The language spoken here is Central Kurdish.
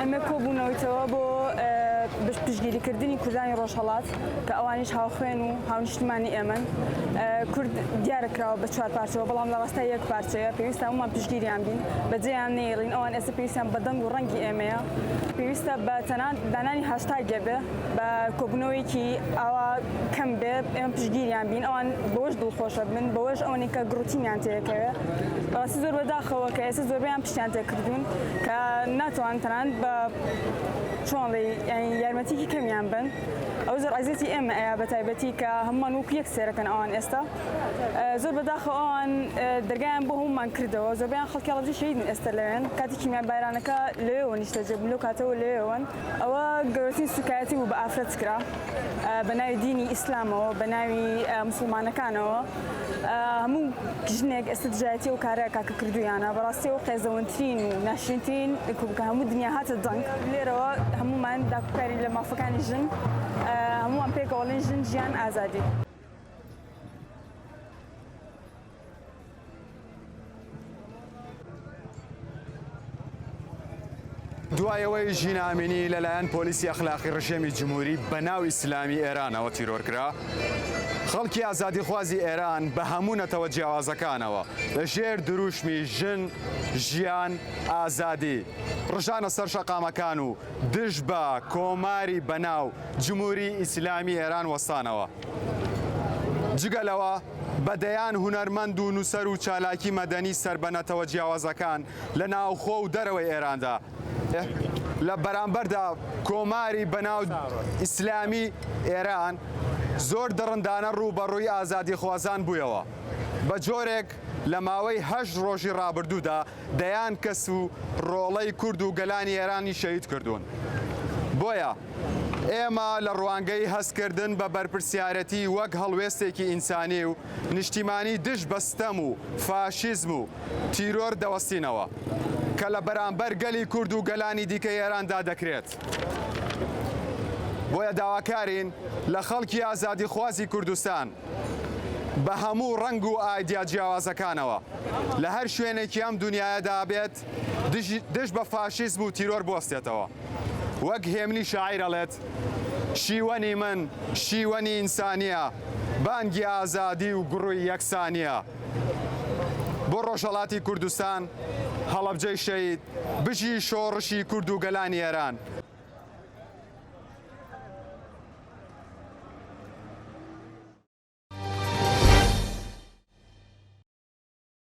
ئەمە کۆبوونەوەیتەوە بۆ پشتگیریکردنی کوردانی ڕۆژهەڵات کە ئەوانیش هاوخوێن و هاونیشتمانی ئێمەن. کورد دیارەکراوە بە 4 پارچەوە، بەڵام لە ڕاستای یەک پارچەیە. پێویستە هەمومان پشتگیریان بین، بەجێیان نێڵین. ئەوان ئێستا پێویستیان بە دەنگ و ڕەنگی ئێمەیە. پێویستە بە تەنان دانانی هاشتاگێ بێ، بە کۆبوونەوەیەکی ئاوا کەم بێ، ئێمە پشتگیریان بین. ئەوان بەوەش دڵخۆشە بن، بەوەش ئەوەی کە گروتینیان تێکەوێ. بەڕاستی زۆر بەداخەوە کە ئێستا زۆربەیان پشتیان تێکردوون کە ناتوان تەنان بە چۆنڵی یارمەتیکی کەمیان بن. ئەو زۆر عزیزی ئێمە ئەیە بە تایبەتی کە هەمومان وەکو یەک سێرەکەن ئەوان ئێستا. زۆر بەداخەوە ئەوان دەرگایان بۆ هەمومان کردەوە. زۆربەیان خەڵکی هەڵەبجە شەهیدن ئێستا لەوێن، کاتی کیمیان بایرانەکە لەوێەوە نیشتە جێبوو، لەو کاتەوە لەوێەوەن. ئەوە گەورەترین سوکایەتی بوو بە ئافرەت کرا بە ناوی دینی ئیسلامەوە، بە ناوی مسلمانەکانەوە. هەموو ژنێک ئێستا دژایەتی ئەو کارەیە کە کردویانە. بەڕاستی ئەو قێزەوەترین و ناشرینترین کە هەموو دنیا هاتە دەنگ. لێرەوە هەمومان داکوکاری لە مافەکانی ژن، هەمووان پێکەوەڵین ژن ژیان ئازادی. دوایەوەی ژینامینی لەلایەن پۆلیسی ئەخلاقی ڕژێمی جمهوری بە ناو ئیسلامی ئێرانەوە تیرۆرکرا، خەڵکی ئازادیخوازی ئێران بە هەموو نەتەوە جیاوازەکانەوە لەژێر دروشمی ژن، ژیان، ئازادی ڕژانە سەر شەقامەکان و دژ بە کۆماری بەناو جمهوری ئیسلامی ئێران وەستانەوە. جگەلەوە بەدەیان هونەرمەند و نووسەر و چالاکی مەدەنی سەر بە نەتەوە جیاوازەکان لە ناوخۆ و دەرەوەی ئێراندا لە بەرامبەردا کۆماری بەناو ئیسلامی ئێران زۆر دڕندانە ڕووبەڕووی ئازادی خوازان بوویەوە. بە جۆرێک لە ماوەی 8 ڕۆژی ڕابردوودا دەیان کەس و ڕۆڵەی کورد و گەلانی ئێرانی شەهید کردوون. بۆیە ئێمە لە ڕوانگەی هەستکردن بە بەرپرسیارەتی وەک هەڵوێستێکی ئینسانی و نیشتیمانی دژ بەستەم و فاشیزم و تیرۆر دەوەستینەوە کە لە بەرامبەر گەلی کورد و گەلانی دیکەی ئێراندا دەکرێت. بۆیە داواکارین لە خەڵکی ئازادیخوازی کوردستان بە هەموو ڕەنگ و ئایدیا جیاوازەکانەوە لە هەر شوێنێکی ئەم دنیاەدا بێت دژ بە فاشیزم و تیرۆر بوەستێتەوە. وەک هێمنی شاعیر ئەڵێت، شیوەنی من شیوەنی ئینسانیە، بانگی ئازادی و گوڕووی یەکسانیە. بۆ ڕۆژهەڵاتی کوردستان، هەڵەبجەی شەهید، بژی شۆڕشی کورد و گەلانی ئێران.